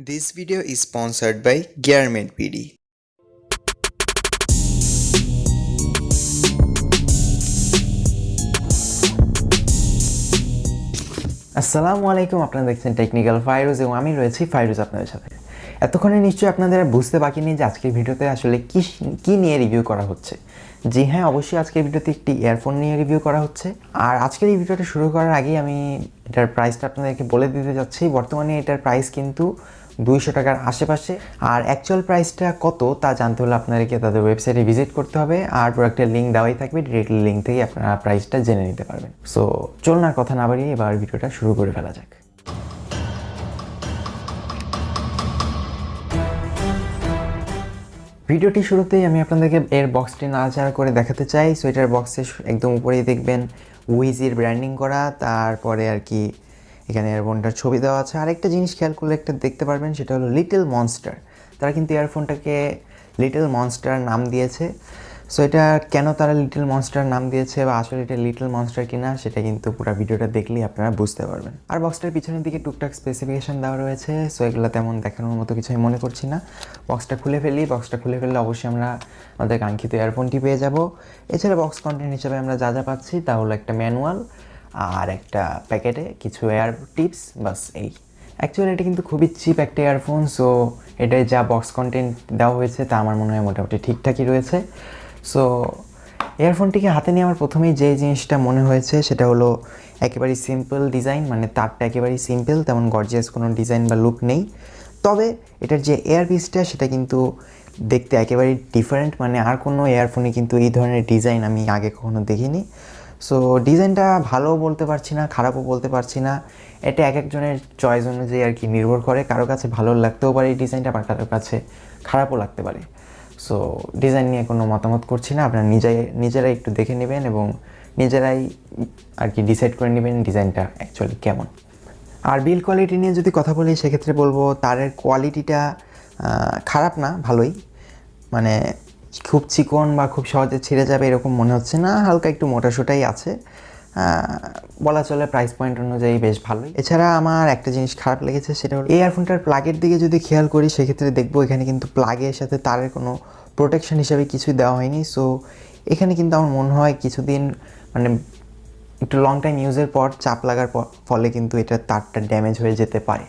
This video is sponsored by Gearmate PD. আসসালামু আলাইকুম, আপনারা দেখছেন টেকনিক্যাল ফাইরুজ এবং আমি রয়েছি ফাইরুজ আপনাদের সাথে। এতক্ষণে নিশ্চয়ই আপনাদের বুঝতে বাকি নেই যে আজকের ভিডিওতে আসলে কি নিয়ে রিভিউ করা হচ্ছে। জি হ্যাঁ, অবশ্যই আজকের ভিডিওতে একটি ইয়ারফোন নিয়ে রিভিউ করা হচ্ছে। আর আজকের এই ভিডিওটা শুরু করার আগেই আমি এটার প্রাইসটা আপনাদেরকে বলে দিতে যাচ্ছি। বর্তমানে এটার প্রাইস কিন্তু 200 টাকার আশেপাশে। আর অ্যাকচুয়াল প্রাইসটা কত তা জানতে হলে আপনাদেরকে তাদের ওয়েবসাইটে ভিজিট করতে হবে, আর প্রোডাক্টের লিঙ্ক দেওয়াই থাকবে, ডিরেক্টলি লিঙ্ক থেকে আপনারা প্রাইসটা জেনে নিতে পারবেন। সো চলুন আর কথা না বাড়িয়ে এবার ভিডিওটা শুরু করে ফেলা যাক। ভিডিওটি শুরুতেই আমি আপনাদেরকে এর বক্সটি নাড়াচাড়া করে দেখাতে চাই। সো এটার বক্সে একদম উপরেই দেখবেন উইজির ব্র্যান্ডিং করা, তারপরে আর কি এখানে এয়ারফোনটার ছবি দেওয়া আছে। আরেকটা জিনিস খেয়াল করলে একটা দেখতে পারবেন, সেটা হলো লিটল মনস্টার। তারা কিন্তু ইয়ারফোনটাকে লিটল মনস্টার নাম দিয়েছে। সো এটা কেন তারা লিটল মনস্টার নাম দিয়েছে বা আসলে এটা লিটল মনস্টার কিনা সেটা কিন্তু পুরো ভিডিওটা দেখলেই আপনারা বুঝতে পারবেন। আর বক্সটার পিছনের দিকে টুকটাক স্পেসিফিকেশান দেওয়া রয়েছে। সো এগুলো তেমন দেখানোর মতো কিছু আমি মনে করছি না। বক্সটা খুলে ফেললে অবশ্যই আমরা আমাদের কাঙ্ক্ষিত ইয়ারফোনটি পেয়ে যাব। এছাড়া বক্স কন্টেন্ট হিসেবে আমরা যা যা পাচ্ছি তা হলো একটা ম্যানুয়াল আর একটা প্যাকেটে কিছু এয়ার টিপস, বাস এই। অ্যাকচুয়ালি এটা কিন্তু খুবই চিপ একটা ইয়ারফোন। সো এটায় যা বক্স কন্টেন্ট দেওয়া হয়েছে তা আমার মনে হয় মোটামুটি ঠিকঠাকই রয়েছে। সো ইয়ারফোনটিকে হাতে নিয়ে আমার প্রথমেই যে জিনিসটা মনে হয়েছে সেটা হলো একেবারেই সিম্পল ডিজাইন, মানে তারটা একেবারেই সিম্পল, তেমন গর্জিয়াস কোনো ডিজাইন বা লুক নেই। তবে এটার যে এয়ারপিসটা সেটা কিন্তু দেখতে একেবারেই ডিফারেন্ট, মানে আর কোনো ইয়ারফোনে কিন্তু এই ধরনের ডিজাইন আমি আগে কখনো দেখিনি। সো ডিজাইনটা ভালোও বলতে পারছি না, খারাপও বলতে পারছি না। এটা এক একজনের চয়েস অনুযায়ী আর কি নির্ভর করে। কারো কাছে ভালো লাগতেও পারে এই ডিজাইনটা, আবার কারোর কাছে খারাপও লাগতে পারে। সো ডিজাইন নিয়ে কোনো মতামত করছি না, আপনারা নিজেরাই একটু দেখে নেবেন এবং নিজেরাই আর কি ডিসাইড করে নেবেন ডিজাইনটা অ্যাকচুয়ালি কেমন। আর বিল্ড কোয়ালিটি নিয়ে যদি কথা বলি সেক্ষেত্রে বলবো তারের কোয়ালিটিটা খারাপ না, ভালোই। মানে খুব চিকন বা খুব সহজে ছিঁড়ে যাবে এরকম মনে হচ্ছে না, হালকা একটু মোটাসোটাই আছে, বলা চলে প্রাইস পয়েন্ট অনুযায়ী বেশ ভালোই। এছাড়া আমার একটা জিনিস খারাপ লেগেছে, সেটা হলো এই ইয়ারফোনটার প্লাগের দিকে যদি খেয়াল করি সেক্ষেত্রে দেখবো এখানে কিন্তু প্লাগের সাথে তারের কোনো প্রোটেকশন হিসাবে কিছুই দেওয়া হয়নি। সো এখানে কিন্তু আমার মনে হয় কিছুদিন মানে একটু লং টাইম ইউজের পর চাপ লাগার ফলে কিন্তু এটা তারটা ড্যামেজ হয়ে যেতে পারে।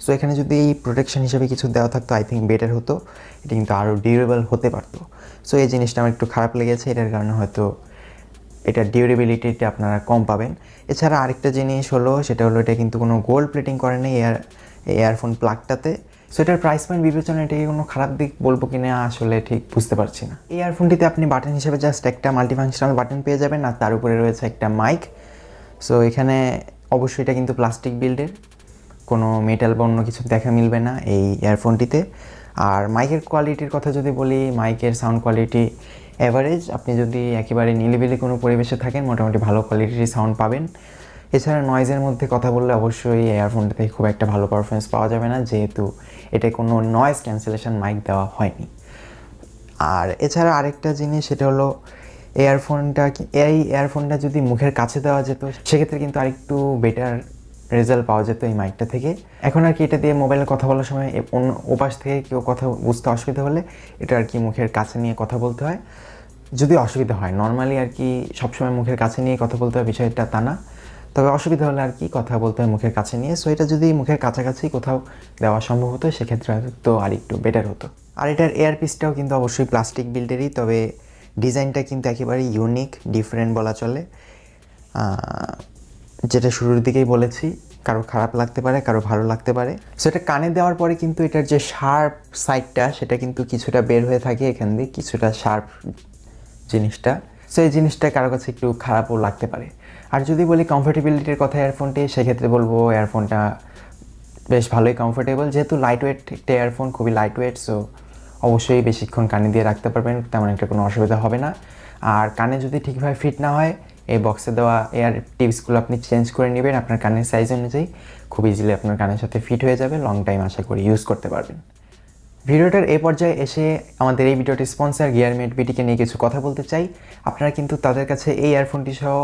সো এখানে যদি এই প্রোটেকশন হিসেবে কিছু দেওয়া থাকতো আই থিঙ্ক বেটার হতো, এটা কিন্তু আরও ডিউরেবল হতে পারতো। সো এই জিনিসটা আমার একটু খারাপ লেগেছে, এটার কারণে হয়তো এটার ডিউরেবিলিটিটা আপনারা কম পাবেন। এছাড়া আরেকটা জিনিস হলো সেটা হলো এটা কিন্তু কোনো গোল্ড প্লেটিং করে নেই ইয়ারফোন প্লাগটাতে। সো এটার প্রাইস পয়েন্ট বিবেচনায় এটাকে কোনো খারাপ দিক বলবো কিনা আসলে ঠিক বুঝতে পারছি না। এই ইয়ারফোনটিতে আপনি বাটন হিসেবে জাস্ট একটা মাল্টিফাংশনাল বাটন পেয়ে যাবেন, আর তার উপরে রয়েছে একটা মাইক। সো এখানে অবশ্যই এটা কিন্তু প্লাস্টিক বিল্ডের, কোনো মেটাল বা অন্য কিছু দেখা মিলবে না এই ইয়ারফোনটিতে। আর মাইকের কোয়ালিটির কথা যদি বলি, মাইকের সাউন্ড কোয়ালিটি অ্যাভারেজ। আপনি যদি একেবারে নিলিবিলি কোনো পরিবেশে থাকেন মোটামুটি ভালো কোয়ালিটির সাউন্ড পাবেন। এছাড়া নয়েজের মধ্যে কথা বললে অবশ্যই ইয়ারফোনটাতে খুব একটা ভালো পারফরমেন্স পাওয়া যাবে না, যেহেতু এটা কোনো নয়েজ ক্যান্সেলেশন মাইক দেওয়া হয়নি। আর এছাড়া আরেকটা জিনিস সেটা হলো এই ইয়ারফোনটা যদি মুখের কাছে দেওয়া যেত সেক্ষেত্রে কিন্তু আরেকটু বেটার রেজাল্ট পাওয়া যেত এই মাইকটা থেকে। এখন আর কি এটা দিয়ে মোবাইলে কথা বলার সময় অন্য ওপাশ থেকে কেউ কথা বুঝতে অসুবিধা হলে এটা আর কি মুখের কাছে নিয়ে কথা বলতে হয়, যদি অসুবিধা হয়। নর্মালি আর কি সবসময় মুখের কাছে নিয়ে কথা বলতে হয় বিষয়টা তা না, তবে অসুবিধা হলে আর কি কথা বলতে হয় মুখের কাছে নিয়ে। সো এটা যদি মুখের কাছাকাছি কোথাও দেওয়া সম্ভব হতো সেক্ষেত্রে হয়তো আর একটু বেটার হতো। আর এটার এয়ারপিসটাও কিন্তু অবশ্যই প্লাস্টিক বিল্ডেরই, তবে ডিজাইনটা কিন্তু একেবারেই ইউনিক, ডিফারেন্ট বলা চলে। যেটা শুরুর দিকেই বলেছি, কারো খারাপ লাগতে পারে, কারো ভালো লাগতে পারে। সো এটা কানে দেওয়ার পরে কিন্তু এটার যে শার্প সাইডটা সেটা কিন্তু কিছুটা বের হয়ে থাকে এখান দিয়ে, কিছুটা শার্প জিনিসটা। সো এই জিনিসটা কারো কাছে একটু খারাপও লাগতে পারে। আর যদি বলি কমফোর্টেবিলিটির কথা ইয়ারফোনটি, সেক্ষেত্রে বলবো ইয়ারফোনটা বেশ ভালোই কমফোর্টেবল, যেহেতু লাইট ওয়েট একটা ইয়ারফোন, খুবই লাইট ওয়েট। সো অবশ্যই বেশিক্ষণ কানে দিয়ে রাখতে পারবেন, তেমন একটা কোনো অসুবিধা হবে না। আর কানে যদি ঠিকভাবে ফিট না হয় এই বক্সে দেওয়া এয়ার টিপসগুলো আপনি চেঞ্জ করে নেবেন আপনার কানের সাইজ অনুযায়ী, খুব ইজিলি আপনার কানের সাথে ফিট হয়ে যাবে, লং টাইম আশা করি ইউজ করতে পারবেন। ভিডিওটার এই পর্যায়ে এসে আমাদের এই ভিডিওটির স্পন্সর গিয়ারমেট বিটিকে নিয়ে কিছু কথা বলতে চাই। আপনারা কিন্তু তাদের কাছে এই ইয়ারফোনটি সহ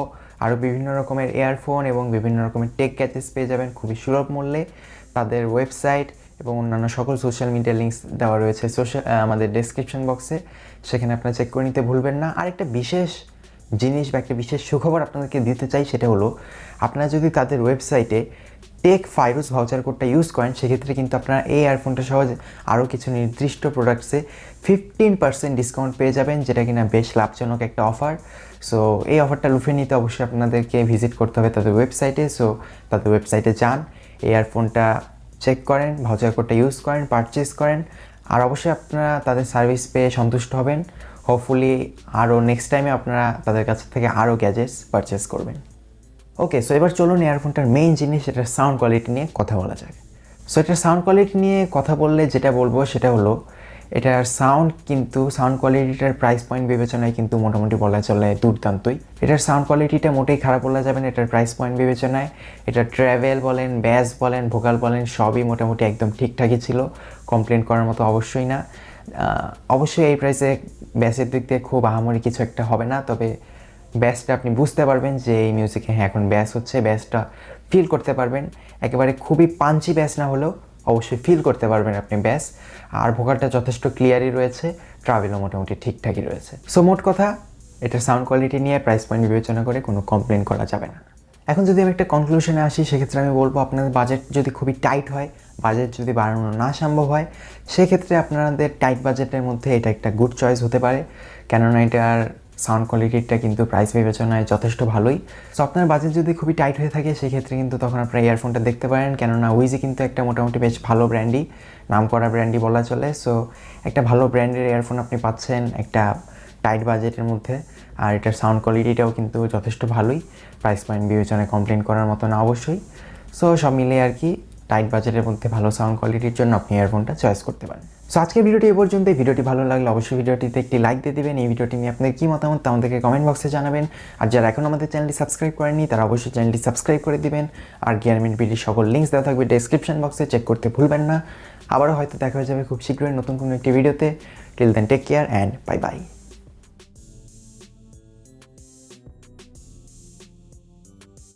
আরও বিভিন্ন রকমের ইয়ারফোন এবং বিভিন্ন রকমের টেক গ্যাজেটস পেয়ে যাবেন খুবই সুলভ মূল্যে। তাদের ওয়েবসাইট এবং অন্যান্য সকল সোশ্যাল মিডিয়া লিঙ্কস দেওয়া রয়েছে আমাদের ডেসক্রিপশন বক্সে, সেখানে আপনারা চেক করে নিতে ভুলবেন না। আর একটা বিশেষ জিনিস বা একটা বিশেষ সুখবর আপনাদেরকে দিতে চাই, সেটা হলো আপনারা যদি তাদের ওয়েবসাইটে টেক ফাইরুজ ভাউচার কোডটা ইউজ করেন, সেক্ষেত্রে কিন্তু আপনারা এই ইয়ারফোনটা সহ আরও কিছু নির্দিষ্ট প্রোডাক্টসে 15% ডিসকাউন্ট পেয়ে যাবেন, যেটা কিনা বেশ লাভজনক একটা অফার। সো এই অফারটা লুফে নিতে অবশ্যই আপনাদেরকে ভিজিট করতে হবে তাদের ওয়েবসাইটে। সো তাদের ওয়েবসাইটে যান, এই ইয়ারফোনটা চেক করেন, ভাউচার কোডটা ইউজ করেন, পারচেস করেন, আর অবশ্যই আপনারা তাদের সার্ভিস পেয়ে সন্তুষ্ট হবেন। হোপফুলি আরও নেক্সট টাইমে আপনারা তাদের কাছ থেকে আরও গ্যাজেটস পারচেস করবেন। ওকে, সো এবার চলুন এয়ারফোনটার মেইন জিনিস, এটার সাউন্ড কোয়ালিটি নিয়ে কথা বলা যাক। সো এটার সাউন্ড কোয়ালিটি নিয়ে কথা বললে যেটা বলবো সেটা হলো, এটার সাউন্ড কোয়ালিটিটার প্রাইস পয়েন্ট বিবেচনায় কিন্তু মোটামুটি বলা চলে দুর্দান্তই। এটার সাউন্ড কোয়ালিটিটা মোটেই খারাপ বলা যাবে না এটার প্রাইস পয়েন্ট বিবেচনায়। এটা ট্র্যাভেল বলেন, ব্যাস বলেন, ভোকাল বলেন, সবই মোটামুটি একদম ঠিকঠাকই ছিল, কমপ্লেন করার মতো অবশ্যই না। অবশ্যই এই প্রাইসে ব্যাসের দিক দিয়ে খুব আহামরি কিছু একটা হবে না, তবে ব্যাসটা আপনি বুঝতে পারবেন যে এই মিউজিকে হ্যাঁ এখন ব্যাস হচ্ছে, ব্যাসটা ফিল করতে পারবেন। একেবারে খুবই পাঞ্চি ব্যাস না হলেও অবশ্যই ফিল করতে পারবেন আপনি ব্যাস। আর ভোকালটা যথেষ্ট ক্লিয়ারই রয়েছে, ট্রাভেলও মোটামুটি ঠিকঠাকই রয়েছে। সো মোট কথা, এটার সাউন্ড কোয়ালিটি নিয়ে প্রাইস পয়েন্ট বিবেচনা করে কোনো কমপ্লেন করা যাবে না। এখন যদি আমি একটা কনক্লুশনে আসি, সেক্ষেত্রে আমি বলবো আপনাদের বাজেট যদি খুবই টাইট হয়, বাজেট যদি বাড়ানো না সম্ভব হয়, সেক্ষেত্রে আপনাদের টাইট বাজেটের মধ্যে এটা একটা গুড চয়েস হতে পারে, কেননা এটার সাউন্ড কোয়ালিটিটা কিন্তু প্রাইস বিবেচনায় যথেষ্ট ভালোই। সো আপনার বাজেট যদি খুবই টাইট হয়ে থাকে, সেক্ষেত্রে কিন্তু তখন আপনার ইয়ারফোনটা দেখতে পারেন, কেননা উইজি কিন্তু একটা মোটামুটি বেশ ভালো ব্র্যান্ডই, নাম করা ব্র্যান্ডই বলা চলে। সো একটা ভালো ব্র্যান্ডের ইয়ারফোন আপনি পাচ্ছেন একটা টাইট বাজেটের মধ্যে, আর এটার সাউন্ড কোয়ালিটিটাও কিন্তু যথেষ্ট ভালোই, প্রাইস পয়েন্ট বিবেচনায় কমপ্লেন করার মতো না অবশ্যই। সো সব মিলিয়ে আর কি টাইট বাজেটের মধ্যে ভালো সাউন্ড কোয়ালিটির জন্য আপনি ইয়ারফোনটা চয়েস করতে পারেন। সো আজকের ভিডিওটি এ পর্যন্ত। ভিডিওটি ভালো লাগলে অবশ্যই ভিডিওটিতে একটি লাইক দিয়ে দেবেন। এই ভিডিওটি নিয়ে আপনাদের কী মতামত আমাদেরকে কমেন্ট বক্সে জানাবেন। আর যারা এখন আমাদের চ্যানেলটি সাবস্ক্রাইব করেননি, তারা অবশ্যই চ্যানেলটি সাবস্ক্রাইব করে দিবেন। আর গিয়ারমেন্ট ভিডিওর সকল লিঙ্কস দেওয়া থাকবে ডেসক্রিপশন বক্সে, চেক করতে ভুলবেন না। আবারও হয়তো দেখা হয়ে যাবে খুব শীঘ্রই নতুন কোনো একটি ভিডিওতে। Till then take care and bye by.